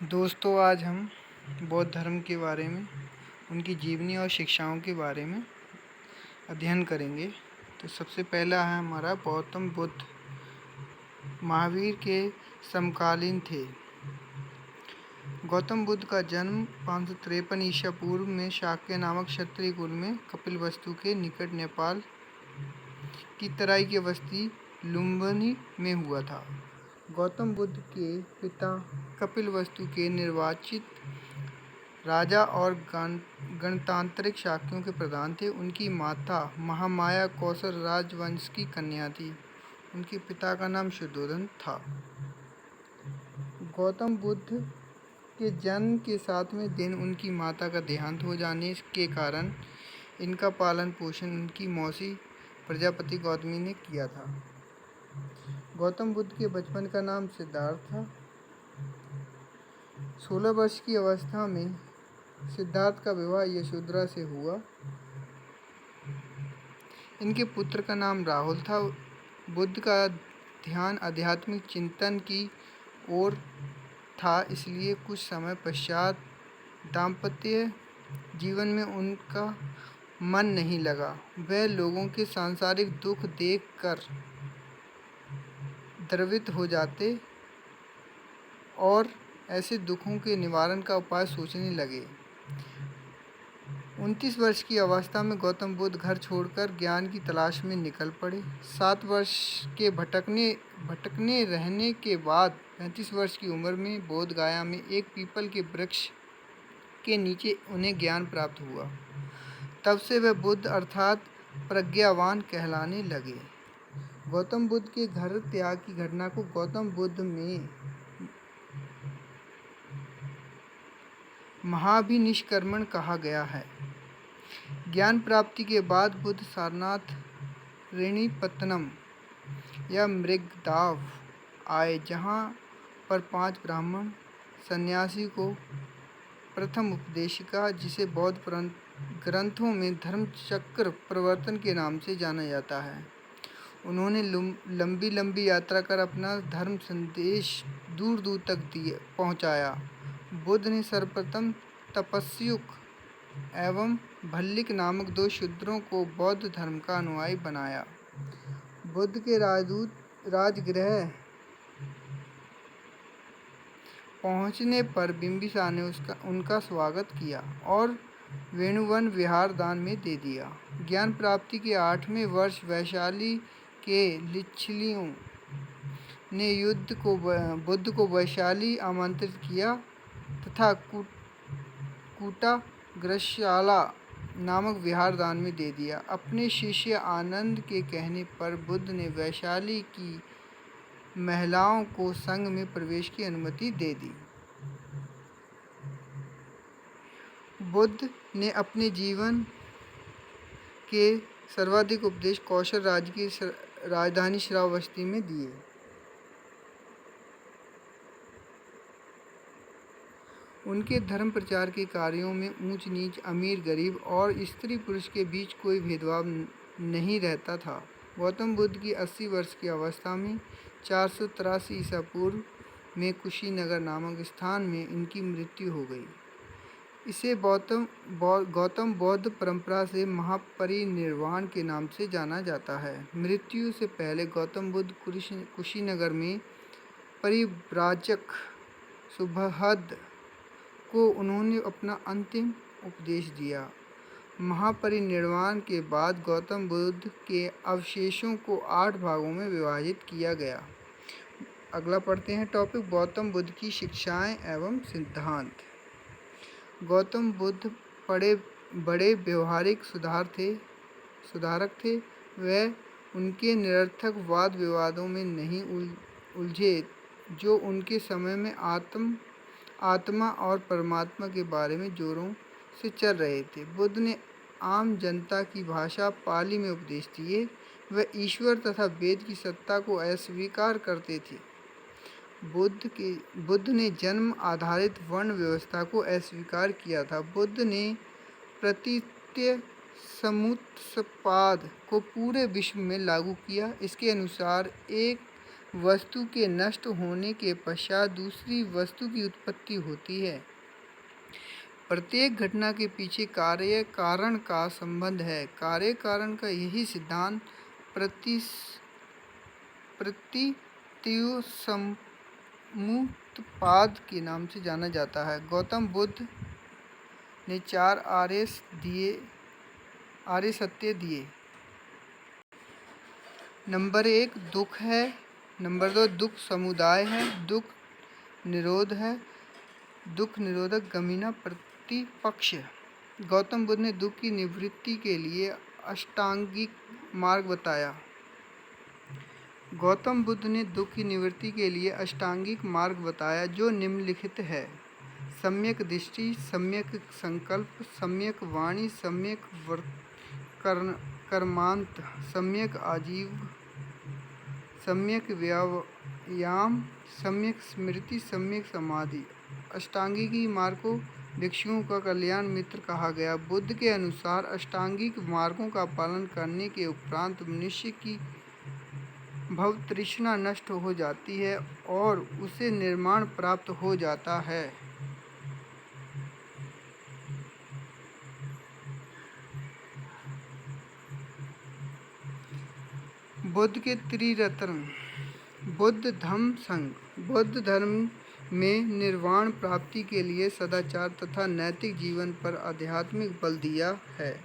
दोस्तों, आज हम बौद्ध धर्म के बारे में, उनकी जीवनी और शिक्षाओं के बारे में अध्ययन करेंगे। तो सबसे पहला है हमारा गौतम बुद्ध। महावीर के समकालीन थे। गौतम बुद्ध का जन्म 553 ईसा पूर्व में शाक्य नामक क्षत्रिय कुल में कपिलवस्तु के निकट नेपाल की तराई की बस्ती लुम्बिनी में हुआ था। गौतम बुद्ध के पिता कपिलवस्तु के निर्वाचित राजा और गणतांत्रिक शाक्यों के प्रधान थे। उनकी माता महामाया कौशल राजवंश की कन्या थी। उनके पिता का नाम शुद्धोधन था। गौतम बुद्ध के जन्म के 7वें दिन उनकी माता का देहांत हो जाने के कारण इनका पालन पोषण उनकी मौसी प्रजापति गौतमी ने किया था। गौतम बुद्ध के बचपन का नाम सिद्धार्थ था। 16 वर्ष की अवस्था में सिद्धार्थ का विवाह यशोधरा से हुआ। इनके पुत्र का नाम राहुल था। बुद्ध का ध्यान आध्यात्मिक चिंतन की ओर था, इसलिए कुछ समय पश्चात दाम्पत्य जीवन में उनका मन नहीं लगा। वह लोगों के सांसारिक दुख देखकर द्रवित हो जाते और ऐसे दुखों के निवारण का उपाय सोचने लगे। 29 वर्ष की अवस्था में गौतम बुद्ध घर छोड़कर ज्ञान की तलाश में निकल पड़े। 7 वर्ष के भटकने रहने के बाद 35 वर्ष की उम्र में बोध गया में एक पीपल के वृक्ष के नीचे उन्हें ज्ञान प्राप्त हुआ। तब से वह बुद्ध अर्थात प्रज्ञावान कहलाने लगे। गौतम बुद्ध के घर त्याग की घटना को गौतम बुद्ध में महाभिनिष्क्रमण कहा गया है। ज्ञान प्राप्ति के बाद बुद्ध सारनाथ ऋणिपत्तनम या मृगदाव आए, जहाँ पर 5 ब्राह्मण सन्यासी को प्रथम उपदेशिका, जिसे बौद्ध ग्रंथों में धर्मचक्र प्रवर्तन के नाम से जाना जाता है। उन्होंने लंबी यात्रा कर अपना धर्म संदेश दूर दूर तक पहुँचाया। बुद्ध ने सर्वप्रथम तपस्युक एवं भल्लिक नामक 2 शूद्रों को बौद्ध धर्म का अनुयायी बनाया। बुद्ध के राजदूत राजगृह पहुंचने पर बिंबिसार ने उनका स्वागत किया और वेणुवन विहार दान में दे दिया। ज्ञान प्राप्ति के 8वें वर्ष वैशाली के लिच्छवियों ने बुद्ध को वैशाली आमंत्रित किया तथा कूटाग्रशाला नामक विहार दान में दे दिया। अपने शिष्य आनंद के कहने पर बुद्ध ने वैशाली की महिलाओं को संघ में प्रवेश की अनुमति दे दी। बुद्ध ने अपने जीवन के सर्वाधिक उपदेश कौशल राज्य की राजधानी श्रावस्ती में दिए। उनके धर्म प्रचार के कार्यों में ऊंच नीच, अमीर गरीब और स्त्री पुरुष के बीच कोई भेदभाव नहीं रहता था। गौतम बुद्ध की 80 वर्ष की अवस्था में 483 ईसा पूर्व में कुशीनगर नामक स्थान में इनकी मृत्यु हो गई। इसे गौतम बौद्ध परंपरा से महापरिनिर्वाण के नाम से जाना जाता है। मृत्यु से पहले गौतम बुद्ध कुशीनगर में परिव्राजक सुबहद को उन्होंने अपना अंतिम उपदेश दिया। महापरिनिर्वाण के बाद गौतम बुद्ध के अवशेषों को 8 भागों में विभाजित किया गया। अगला पढ़ते हैं टॉपिक गौतम बुद्ध की शिक्षाएं एवं सिद्धांत। गौतम बुद्ध बड़े व्यवहारिक सुधारक थे। वह उनके निरर्थक वाद विवादों में नहीं उलझे जो उनके समय में आत्मा और परमात्मा के बारे में जोरों से चल रहे थे। बुद्ध ने आम जनता की भाषा पाली में उपदेश दिए। वह ईश्वर तथा वेद की सत्ता को अस्वीकार करते थे। बुद्ध ने जन्म आधारित वर्ण व्यवस्था को अस्वीकार किया था। बुद्ध ने प्रतीत्य समुत्सपाद को पूरे विश्व में लागू किया। इसके अनुसार एक वस्तु के नष्ट होने के पश्चात दूसरी वस्तु की उत्पत्ति होती है। प्रत्येक घटना के पीछे कार्य कारण का संबंध है। कार्य कारण का यही सिद्धांत प्रतीत्युसमुत्पाद के नाम से जाना जाता है। गौतम बुद्ध ने 4 आर्य सत्य दिए। नंबर 1 दुख है, नंबर 2 दुख समुदाय है, दुख निरोध है, दुख निरोधक गमीना प्रतिपक्ष। गौतम बुद्ध ने दुख की निवृत्ति के लिए अष्टांगिक मार्ग बताया। गौतम बुद्ध ने दुख की निवृत्ति के लिए अष्टांगिक मार्ग बताया, जो निम्नलिखित है: सम्यक दृष्टि, सम्यक संकल्प, सम्यक वाणी, सम्यक कर्मांत, सम्यक आजीव, सम्यक व्यायाम, सम्यक स्मृति, सम्यक समाधि। अष्टांगिक मार्ग को भिक्षुओं का कल्याण मित्र कहा गया। बुद्ध के अनुसार अष्टांगिक मार्गों का पालन करने के उपरांत मनुष्य की भव तृष्णा नष्ट हो जाती है और उसे निर्वाण प्राप्त हो जाता है। बुद्ध के त्रिरत्न। बुद्ध धम्म संघ। बौद्ध धर्म में निर्वाण प्राप्ति के लिए सदाचार तथा नैतिक जीवन पर आध्यात्मिक बल दिया है।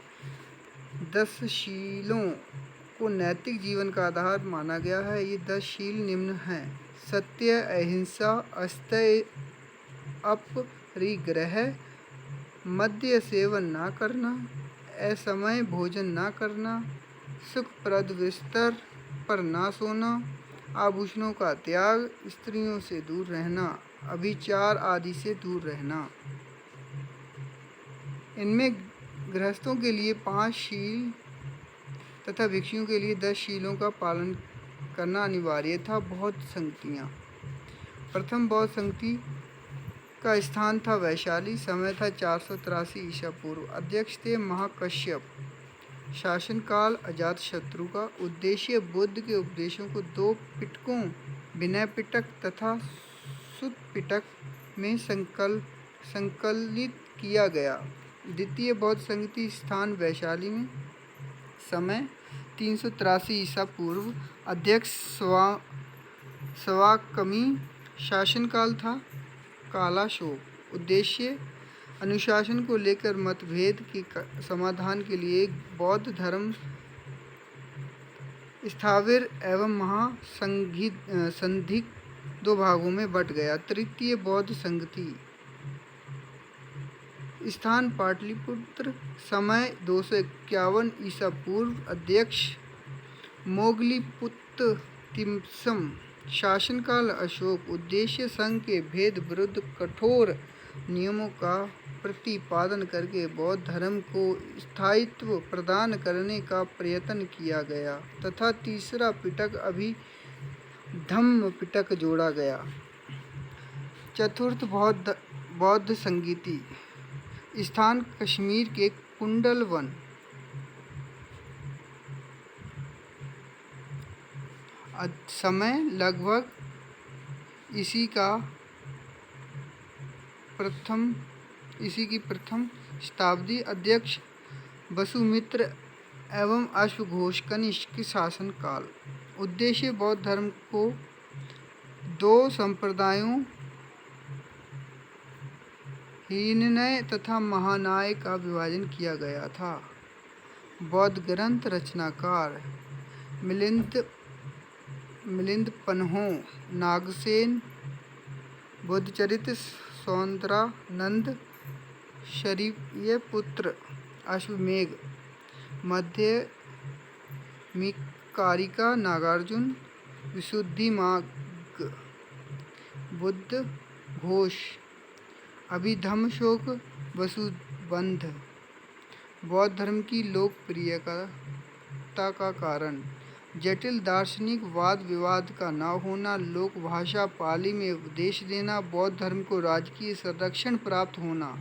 10 शीलों को नैतिक जीवन का आधार माना गया है। ये 10 शील निम्न हैं: सत्य, अहिंसा, अस्तेय, अपरिग्रह, मद्य सेवन न करना, असमय भोजन न करना, सुखप्रद बिस्तर पर न सोना, आभूषणों का त्याग, स्त्रियों से दूर रहना, अभिचार आदि से दूर रहना। इनमें गृहस्थों के लिए 5 शील तथा भिक्षुओं के लिए 10 शीलों का पालन करना अनिवार्य था। बौद्ध संगतियाँ। प्रथम बौद्ध संगति का स्थान था वैशाली। समय था 483 ईसा पूर्व। अध्यक्ष थे महाकश्यप। शासनकाल अजातशत्रु का। उद्देश्य बुद्ध के उपदेशों को 2 पिटकों विनय पिटक तथा सुत्त पिटक में संकलित किया गया। द्वितीय बौद्ध संगति स्थान वैशाली में। समय 383 ईसा पूर्व। अध्यक्ष स्वाकमी। शासनकाल था कालाशोक। उद्देश्य अनुशासन को लेकर मतभेद के समाधान के लिए बौद्ध धर्म स्थाविर एवं महासंदिग्ध 2 भागों में बट गया। तृतीय बौद्ध संगति स्थान पाटलिपुत्र। समय 251 ईसा पूर्व। अध्यक्ष मोगलीपुत्र तिम्सम। शासनकाल अशोक। उद्देश्य संघ के भेद विरुद्ध कठोर नियमों का प्रतिपादन करके बौद्ध धर्म को स्थायित्व प्रदान करने का प्रयत्न किया गया तथा तीसरा पिटक अभिधम्म पिटक जोड़ा गया। चतुर्थ बौद्ध संगति स्थान कश्मीर के कुंडल वन। समय लगभग इसी की प्रथम शताब्दी। अध्यक्ष वसुमित्र एवं अश्वघोष कनिष्क शासन काल। उद्देश्य बौद्ध धर्म को 2 संप्रदायों हीननय तथा महानाय का विभाजन किया गया था। बौद्ध ग्रंथ रचनाकार मिलिंद पन्हो, नागसेन, बुद्धचरित्र, सौंदरानंद, शरीयपुत्र, अश्वमेघ, मध्यमिकारिका, नागार्जुन, विशुद्धिमार्ग, बुद्ध घोष, अभिधम्मशोक, वसुबंध। बौद्ध धर्म की लोकप्रियता का कारण जटिल दार्शनिक वाद विवाद का न होना, लोक भाषा पाली में उपदेश देना, बौद्ध धर्म को राजकीय संरक्षण प्राप्त होना,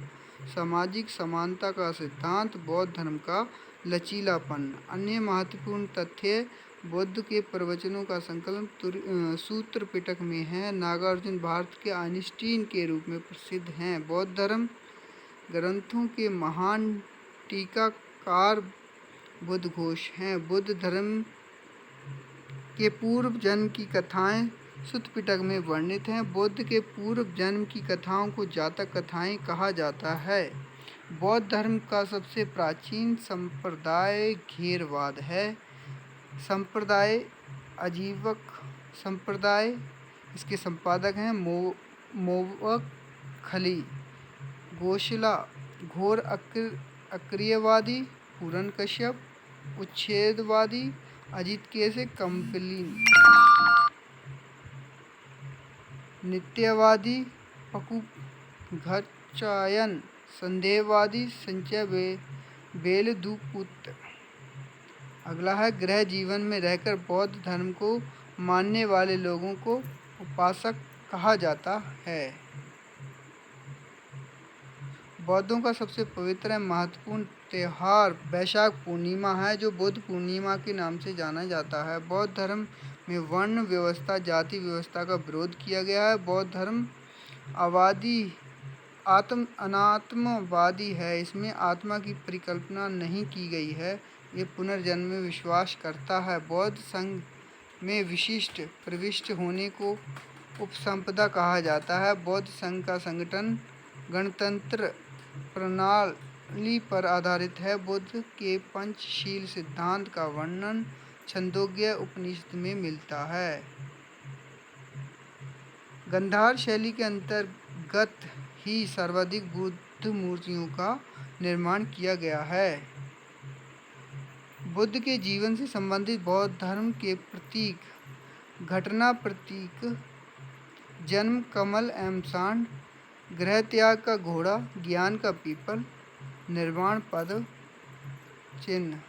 सामाजिक समानता का सिद्धांत, बौद्ध धर्म का लचीलापन। अन्य महत्वपूर्ण तथ्य बुद्ध के प्रवचनों का संकलन सूत्र पिटक में है। नागार्जुन भारत के आइंस्टीन के रूप में प्रसिद्ध हैं। बौद्ध धर्म ग्रंथों के महान टीकाकार बुद्ध घोष हैं। बुद्ध धर्म के पूर्व जन्म की कथाएं सूत्र पिटक में वर्णित हैं। बुद्ध के पूर्व जन्म की कथाओं को जातक कथाएं कहा जाता है। बौद्ध धर्म का सबसे प्राचीन संप्रदाय घेरवाद है। संप्रदाय आजीवक संप्रदाय, इसके संपादक हैं मोवक खली, गोशला, घोर अक्रियवादी, पूरन कश्यप, उच्छेदवादी, अजित केसे कंपलिन, नित्यवादी, पकुघचायन, संदेहवादी, संचय बेलदुपुत्र। अगला है गृह जीवन में रहकर बौद्ध धर्म को मानने वाले लोगों को उपासक कहा जाता है। बौद्धों का सबसे पवित्र एवं महत्वपूर्ण त्यौहार वैशाख पूर्णिमा है, जो बुद्ध पूर्णिमा के नाम से जाना जाता है। बौद्ध धर्म में वर्ण व्यवस्था, जाति व्यवस्था का विरोध किया गया है। बौद्ध धर्म अनात्मवादी है। इसमें आत्मा की परिकल्पना नहीं की गई है। ये पुनर्जन्म में विश्वास करता है। बौद्ध संघ में विशिष्ट प्रविष्ट होने को उपसंपदा कहा जाता है। बौद्ध संघ का संगठन गणतंत्र प्रणाली पर आधारित है। बुद्ध के पंचशील सिद्धांत का वर्णन छंदोग्य उपनिषद में मिलता है। गंधार शैली के अंतर्गत ही सर्वाधिक बुद्ध मूर्तियों का निर्माण किया गया है। बुद्ध के जीवन से संबंधित बौद्ध धर्म के प्रतीक, घटना प्रतीक, जन्म कमल एवं सांड, गृह त्याग का घोड़ा, ज्ञान का पीपल, निर्वाण पद चिन्ह।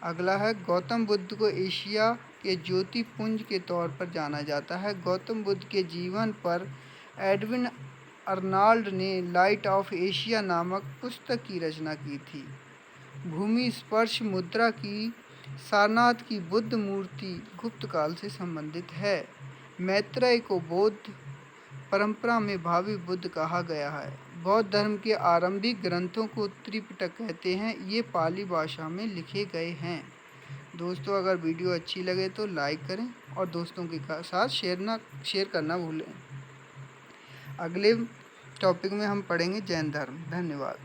अगला है गौतम बुद्ध को एशिया के ज्योतिपुंज के तौर पर जाना जाता है। गौतम बुद्ध के जीवन पर एडविन अर्नाल्ड ने लाइट ऑफ एशिया नामक पुस्तक की रचना की थी। भूमि स्पर्श मुद्रा की सारनाथ की बुद्ध मूर्ति गुप्त काल से संबंधित है। मैत्रेय को बौद्ध परंपरा में भावी बुद्ध कहा गया है। बौद्ध धर्म के आरंभिक ग्रंथों को त्रिपिटक कहते हैं। ये पाली भाषा में लिखे गए हैं। दोस्तों, अगर वीडियो अच्छी लगे तो लाइक करें और दोस्तों के साथ शेयर करना भूलें। अगले टॉपिक में हम पढ़ेंगे जैन धर्म। धन्यवाद।